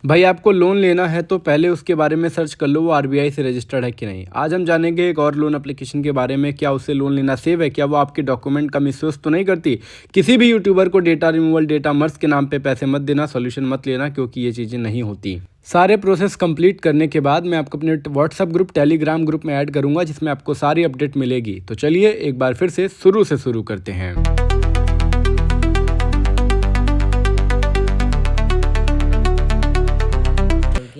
भाई आपको लोन लेना है तो पहले उसके बारे में सर्च कर लो वो आरबीआई से रजिस्टर्ड है कि नहीं। आज हम जानेंगे एक और लोन एप्लीकेशन के बारे में, क्या उससे लोन लेना सेव है, क्या वो आपके डॉक्यूमेंट का मिसयूज तो नहीं करती। किसी भी यूट्यूबर को डेटा रिमूवल, डेटा मर्ज के नाम पे पैसे मत देना, सॉल्यूशन मत लेना, क्योंकि ये चीज़ें नहीं होती। सारे प्रोसेस कंप्लीट करने के बाद मैं आपको अपने व्हाट्सएप ग्रुप, टेलीग्राम ग्रुप में ऐड करूंगा, जिसमें आपको सारी अपडेट मिलेगी। तो चलिए एक बार फिर से शुरू करते हैं।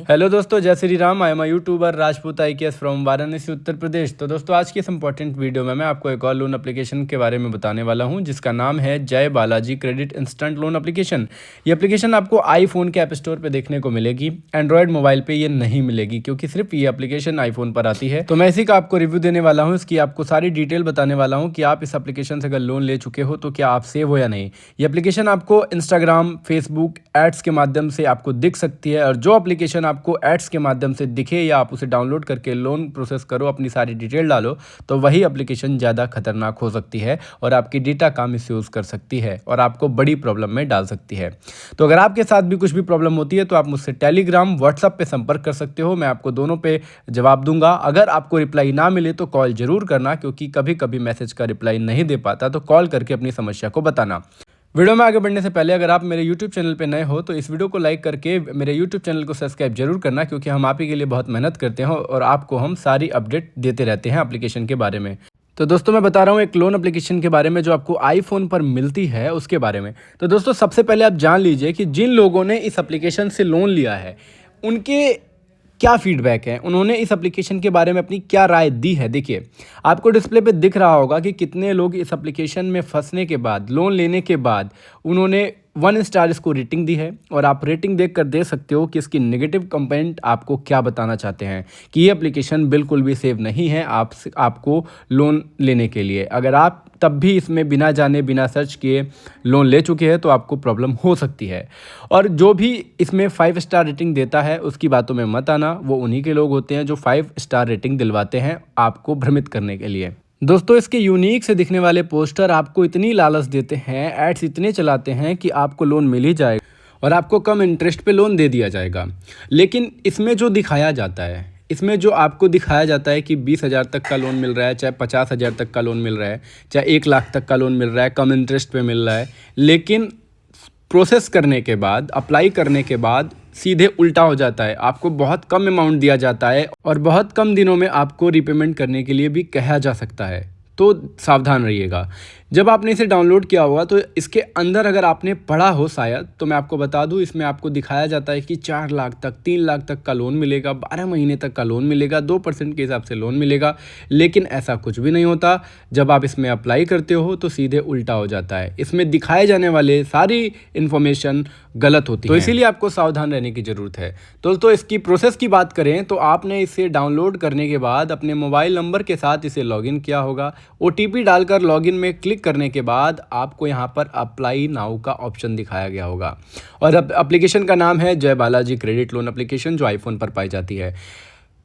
हेलो दोस्तों, जय Shri Ram. I am YouTuber Rajput IKS from Varanasi, Uttar Pradesh. तो दोस्तों आज की इस इंपॉर्टेंट वीडियो में मैं आपको एक और लोन एप्लीकेशन के बारे में बताने वाला हूं, जिसका नाम है जय Balaji credit instant loan application. ये एप्लीकेशन आपको आईफोन के ऐप स्टोर पे देखने को मिलेगी, एंड्रॉयड मोबाइल पे ये नहीं मिलेगी, क्योंकि सिर्फ ये एप्लीकेशन आईफोन पर आती है। तो मैं इसी का आपको रिव्यू देने वाला हूँ, इसकी आपको सारी डिटेल बताने वाला हूँ कि आप इस एप्लीकेशन से अगर लोन ले चुके हो तो क्या आप सेव हो या नहीं। ये एप्लीकेशन आपको इंस्टाग्राम, फेसबुक एड्स के माध्यम से आपको दिख सकती है, और जो एप्लीकेशन आपको एड्स के माध्यम से दिखे या आप उसे डाउनलोड करके लोन प्रोसेस करो, अपनी सारी डिटेल डालो, तो वही एप्लीकेशन ज़्यादा खतरनाक हो सकती है और आपकी डेटा का मिसयूज़ कर सकती है और आपको बड़ी प्रॉब्लम में डाल सकती है। तो अगर आपके साथ भी कुछ भी प्रॉब्लम होती है तो आप मुझसे टेलीग्राम, व्हाट्सएप पे संपर्क कर सकते हो। मैं आपको दोनों पे जवाब दूंगा। अगर आपको रिप्लाई ना मिले तो कॉल जरूर करना, क्योंकि कभी कभी मैसेज का रिप्लाई नहीं दे पाता, तो कॉल करके अपनी समस्या को बताना। वीडियो में आगे बढ़ने से पहले अगर आप मेरे YouTube चैनल पे नए हो तो इस वीडियो को लाइक करके मेरे YouTube चैनल को सब्सक्राइब जरूर करना, क्योंकि हम आप ही के लिए बहुत मेहनत करते हैं और आपको हम सारी अपडेट देते रहते हैं एप्लीकेशन के बारे में। तो दोस्तों मैं बता रहा हूँ एक लोन एप्लीकेशन के बारे में जो आपको आईफोन पर मिलती है, उसके बारे में। तो दोस्तों सबसे पहले आप जान लीजिए कि जिन लोगों ने इस एप्लीकेशन से लोन लिया है उनके क्या फीडबैक है, उन्होंने इस एप्लीकेशन के बारे में अपनी क्या राय दी है। देखिए आपको डिस्प्ले पे दिख रहा होगा कि कितने लोग इस एप्लीकेशन में फंसने के बाद, लोन लेने के बाद उन्होंने 1 स्टार इसको रेटिंग दी है, और आप रेटिंग देखकर देख सकते हो कि इसकी नेगेटिव कमेंट आपको क्या बताना चाहते हैं कि ये एप्लीकेशन बिल्कुल भी सेफ नहीं है आपको लोन लेने के लिए। अगर आप तब भी इसमें बिना जाने बिना सर्च किए लोन ले चुके हैं तो आपको प्रॉब्लम हो सकती है। और जो भी इसमें 5 स्टार रेटिंग देता है उसकी बातों में मत आना, वो उन्हीं के लोग होते हैं जो 5 स्टार रेटिंग दिलवाते हैं आपको भ्रमित करने के लिए। दोस्तों इसके यूनिक से दिखने वाले पोस्टर आपको इतनी लालच देते हैं, एड्स इतने चलाते हैं कि आपको लोन मिल ही जाएगा और आपको कम इंटरेस्ट पे लोन दे दिया जाएगा। लेकिन इसमें जो दिखाया जाता है, इसमें जो आपको दिखाया जाता है कि 20,000 तक का लोन मिल रहा है, चाहे 50,000 तक का लोन मिल रहा है, चाहे 1 लाख तक का लोन मिल रहा है, कम इंटरेस्ट पे मिल रहा है, लेकिन प्रोसेस करने के बाद, अप्लाई करने के बाद सीधे उल्टा हो जाता है। आपको बहुत कम अमाउंट दिया जाता है और बहुत कम दिनों में आपको रीपेमेंट करने के लिए भी कहा जा सकता है। तो सावधान रहिएगा। जब आपने इसे डाउनलोड किया होगा तो इसके अंदर अगर आपने पढ़ा हो शायद, तो मैं आपको बता दूं, इसमें आपको दिखाया जाता है कि 4 लाख तक, 3 लाख तक का लोन मिलेगा, 12 महीने तक का लोन मिलेगा, 2% के हिसाब से लोन मिलेगा। लेकिन ऐसा कुछ भी नहीं होता। जब आप इसमें अप्लाई करते हो तो सीधे उल्टा हो जाता है। इसमें दिखाए जाने वाले सारी इन्फॉर्मेशन गलत होती है, तो इसीलिए आपको सावधान रहने की ज़रूरत है। दोस्तों इसकी प्रोसेस की बात करें तो आपने इसे डाउनलोड करने के बाद अपने मोबाइल नंबर के साथ इसे लॉगिन किया होगा। OTP डालकर लॉगिन में क्लिक करने के बाद आपको यहाँ पर अप्लाई नाउ का ऑप्शन दिखाया गया होगा, और अब एप्लीकेशन का नाम है जय बालाजी क्रेडिट लोन एप्लीकेशन, जो आईफोन पर पाई जाती है।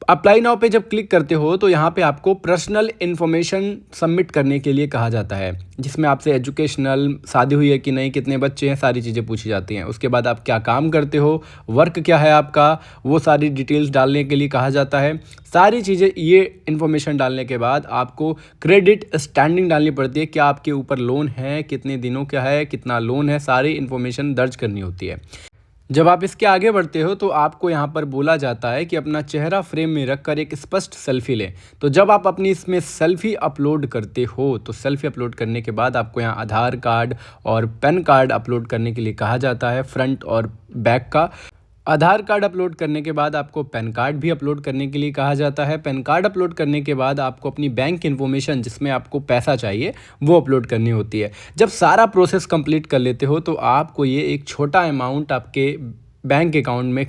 अप्लाई नाउ पे जब क्लिक करते हो तो यहाँ पे आपको पर्सनल इन्फॉर्मेशन सबमिट करने के लिए कहा जाता है, जिसमें आपसे एजुकेशनल, शादी हुई है कि नहीं, कितने बच्चे हैं, सारी चीज़ें पूछी जाती हैं। उसके बाद आप क्या काम करते हो, वर्क क्या है आपका, वो सारी डिटेल्स डालने के लिए कहा जाता है। सारी चीज़ें, ये इन्फॉर्मेशन डालने के बाद आपको क्रेडिट स्टैंडिंग डालनी पड़ती है, क्या आपके ऊपर लोन है, कितने दिनों का है, कितना लोन है, सारी इन्फॉर्मेशन दर्ज करनी होती है। जब आप इसके आगे बढ़ते हो तो आपको यहाँ पर बोला जाता है कि अपना चेहरा फ्रेम में रखकर एक स्पष्ट सेल्फी लें। तो जब आप अपनी इसमें सेल्फी अपलोड करते हो तो सेल्फी अपलोड करने के बाद आपको यहाँ आधार कार्ड और पैन कार्ड अपलोड करने के लिए कहा जाता है, फ्रंट और बैक का। आधार कार्ड अपलोड करने के बाद आपको पैन कार्ड भी अपलोड करने के लिए कहा जाता है। पैन कार्ड अपलोड करने के बाद आपको अपनी बैंक इन्फॉर्मेशन, जिसमें आपको पैसा चाहिए, वो अपलोड करनी होती है। जब सारा प्रोसेस कंप्लीट कर लेते हो तो आपको ये एक छोटा अमाउंट आपके बैंक अकाउंट में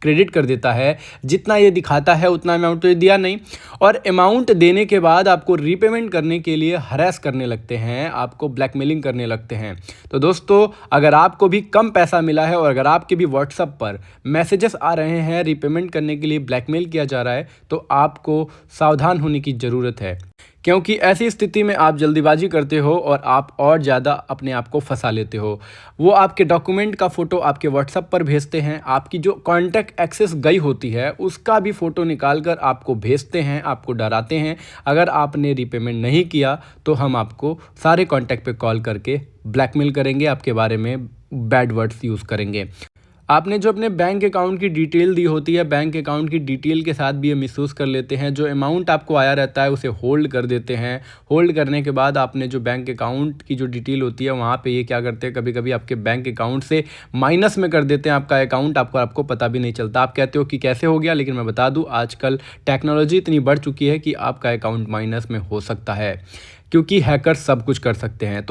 क्रेडिट कर देता है। जितना ये दिखाता है उतना अमाउंट तो ये दिया नहीं, और अमाउंट देने के बाद आपको रीपेमेंट करने के लिए हरास करने लगते हैं, आपको ब्लैकमेलिंग करने लगते हैं। तो दोस्तों अगर आपको भी कम पैसा मिला है और अगर आपके भी व्हाट्सएप पर मैसेजेस आ रहे हैं, रीपेमेंट करने के लिए ब्लैकमेल किया जा रहा है, तो आपको सावधान होने की ज़रूरत है, क्योंकि ऐसी स्थिति में आप जल्दीबाजी करते हो और आप और ज़्यादा अपने आप को फंसा लेते हो। वो आपके डॉक्यूमेंट का फ़ोटो आपके व्हाट्सएप पर भेजते हैं, आपकी जो कॉन्टैक्ट एक्सेस गई होती है उसका भी फ़ोटो निकाल कर आपको भेजते हैं, आपको डराते हैं। अगर आपने रीपेमेंट नहीं किया तो हम आपको सारे कॉन्टैक्ट पे कॉल करके ब्लैकमेल करेंगे, आपके बारे में बैड वर्ड्स यूज़ करेंगे। आपने जो अपने बैंक अकाउंट की डिटेल दी होती है, बैंक अकाउंट की डिटेल के साथ भी ये मिसयूज़ कर लेते हैं। जो अमाउंट आपको आया रहता है उसे होल्ड कर देते हैं। होल्ड करने के बाद आपने जो बैंक अकाउंट की जो डिटेल होती है वहाँ पे ये क्या करते हैं, कभी-कभी आपके बैंक अकाउंट से माइनस में कर देते हैं आपका अकाउंट, आपको पता भी नहीं चलता। आप कहते हो कि कैसे हो गया, लेकिन मैं बता दूँ आजकल टेक्नोलॉजी इतनी बढ़ चुकी है कि आपका अकाउंट माइनस में हो सकता है, क्योंकि हैकर सब कुछ कर सकते हैं।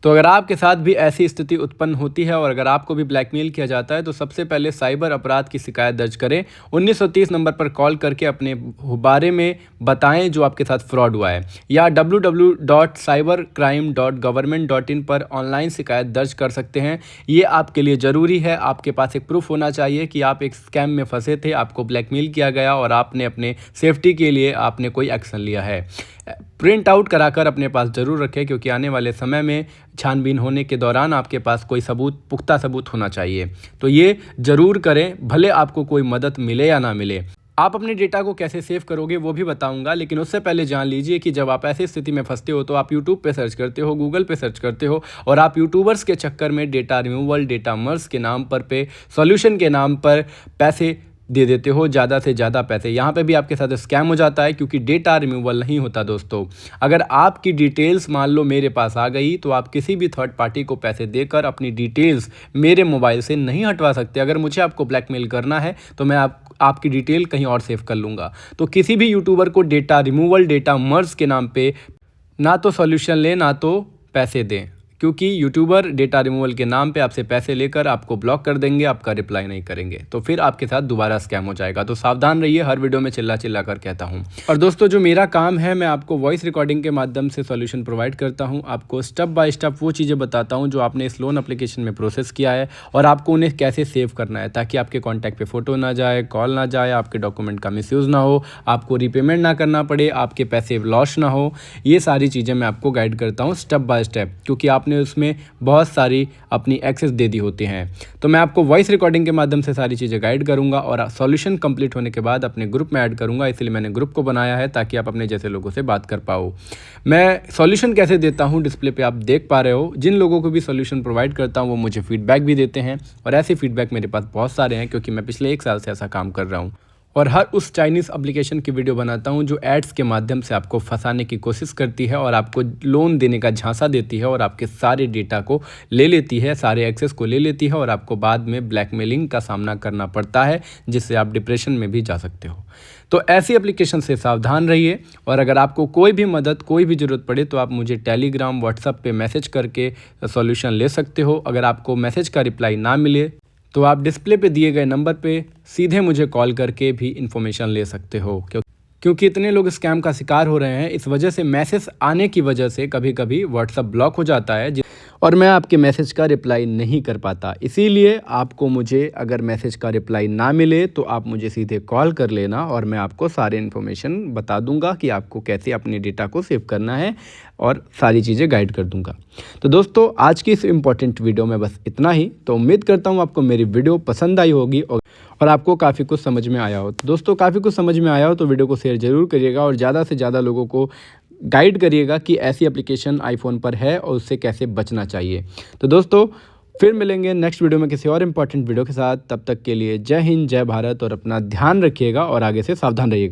तो अगर आपके साथ भी ऐसी स्थिति उत्पन्न होती है और अगर आपको भी ब्लैकमेल किया जाता है तो सबसे पहले साइबर अपराध की शिकायत दर्ज करें। 1930 नंबर पर कॉल करके अपने बारे में बताएं जो आपके साथ फ्रॉड हुआ है, या www.cybercrime.government.in पर ऑनलाइन शिकायत दर्ज कर सकते हैं। ये आपके लिए ज़रूरी है। आपके पास एक प्रूफ होना चाहिए कि आप एक स्कैम में फंसे थे, आपको ब्लैकमेल किया गया और आपने अपने सेफ्टी के लिए आपने कोई एक्शन लिया है। प्रिंट आउट कराकर अपने पास ज़रूर रखें, क्योंकि आने वाले समय में छानबीन होने के दौरान आपके पास कोई सबूत, पुख्ता सबूत होना चाहिए। तो ये ज़रूर करें, भले आपको कोई मदद मिले या ना मिले। आप अपने डेटा को कैसे सेव करोगे वो भी बताऊंगा, लेकिन उससे पहले जान लीजिए कि जब आप ऐसी स्थिति में फंसते हो तो आप यूट्यूब पे सर्च करते हो, गूगल पे सर्च करते हो और आप यूट्यूबर्स के चक्कर में डेटा रिमूवल, डेटा मर्ज के नाम पर सॉल्यूशन के नाम पर पैसे दे देते हो, ज़्यादा से ज़्यादा पैसे। यहाँ पे भी आपके साथ स्कैम हो जाता है, क्योंकि डेटा रिमूवल नहीं होता दोस्तों। अगर आपकी डिटेल्स मान लो मेरे पास आ गई तो आप किसी भी थर्ड पार्टी को पैसे देकर अपनी डिटेल्स मेरे मोबाइल से नहीं हटवा सकते। अगर मुझे आपको ब्लैकमेल करना है तो मैं आपकी डिटेल कहीं और सेव कर लूँगा। तो किसी भी यूट्यूबर को डेटा रिमूवल, डेटा मर्ज के नाम पे ना तो सॉल्यूशन लें ना तो पैसे दें, क्योंकि यूट्यूबर डेटा रिमूवल के नाम पे आपसे पैसे लेकर आपको ब्लॉक कर देंगे, आपका रिप्लाई नहीं करेंगे, तो फिर आपके साथ दोबारा स्कैम हो जाएगा। तो सावधान रहिए, हर वीडियो में चिल्ला चिल्ला कर कहता हूँ। और दोस्तों जो मेरा काम है, मैं आपको वॉइस रिकॉर्डिंग के माध्यम से सॉल्यूशन प्रोवाइड करता हूँ। आपको स्टेप बाय स्टेप वो चीज़ें बताता हूँ जो आपने इस लोन एप्लीकेशन में प्रोसेस किया है और आपको उन्हें कैसे सेव करना है, ताकि आपके कॉन्टैक्ट पे फोटो ना जाए, कॉल ना जाए, आपके डॉक्यूमेंट का मिसयूज़ ना हो, आपको रीपेमेंट ना करना पड़े, आपके पैसे लॉस ना हो। ये सारी चीज़ें मैं आपको गाइड करता हूँ स्टेप बाय स्टेप, क्योंकि आपने उसमें बहुत सारी अपनी एक्सेस दे दी होती हैं। तो मैं आपको वॉइस रिकॉर्डिंग के माध्यम से सारी चीज़ें गाइड करूंगा और सॉल्यूशन कंप्लीट होने के बाद अपने ग्रुप में ऐड करूंगा। इसलिए मैंने ग्रुप को बनाया है ताकि आप अपने जैसे लोगों से बात कर पाओ। मैं सॉल्यूशन कैसे देता हूं डिस्प्ले पे आप देख पा रहे हो। जिन लोगों को भी सॉल्यूशन प्रोवाइड करता हूं वो मुझे फीडबैक भी देते हैं और ऐसे फीडबैक मेरे पास बहुत सारे हैं, क्योंकि मैं पिछले 1 साल से ऐसा काम कर रहा हूँ। और हर उस चाइनीज़ एप्लीकेशन की वीडियो बनाता हूं जो एड्स के माध्यम से आपको फंसाने की कोशिश करती है और आपको लोन देने का झांसा देती है और आपके सारे डेटा को ले लेती है, सारे एक्सेस को ले लेती है और आपको बाद में ब्लैकमेलिंग का सामना करना पड़ता है, जिससे आप डिप्रेशन में भी जा सकते हो। तो ऐसी एप्लीकेशन से सावधान रहिए। और अगर आपको कोई भी मदद, कोई भी ज़रूरत पड़े तो आप मुझे टेलीग्राम, व्हाट्सएप पे मैसेज करके सॉल्यूशन ले सकते हो। अगर आपको मैसेज का रिप्लाई ना मिले तो आप डिस्प्ले पे दिए गए नंबर पे सीधे मुझे कॉल करके भी इन्फॉर्मेशन ले सकते हो, क्योंकि इतने लोग स्कैम का शिकार हो रहे हैं। इस वजह से मैसेज आने की वजह से कभी कभी व्हाट्सएप ब्लॉक हो जाता है और मैं आपके मैसेज का रिप्लाई नहीं कर पाता। इसीलिए आपको मुझे अगर मैसेज का रिप्लाई ना मिले तो आप मुझे सीधे कॉल कर लेना और मैं आपको सारे इन्फॉर्मेशन बता दूंगा कि आपको कैसे अपने डेटा को सेव करना है और सारी चीज़ें गाइड कर दूंगा। तो दोस्तों आज की इस इम्पॉर्टेंट वीडियो में बस इतना ही। तो उम्मीद करता हूँ आपको मेरी वीडियो पसंद आई होगी और आपको काफ़ी कुछ समझ में आया हो। तो दोस्तों काफ़ी कुछ समझ में आया हो तो वीडियो को शेयर ज़रूर करिएगा और ज़्यादा से ज़्यादा लोगों को गाइड करिएगा कि ऐसी एप्लीकेशन आईफोन पर है और उससे कैसे बचना चाहिए। तो दोस्तों फिर मिलेंगे नेक्स्ट वीडियो में किसी और इम्पॉर्टेंट वीडियो के साथ। तब तक के लिए जय हिंद, जय भारत और अपना ध्यान रखिएगा और आगे से सावधान रहिएगा।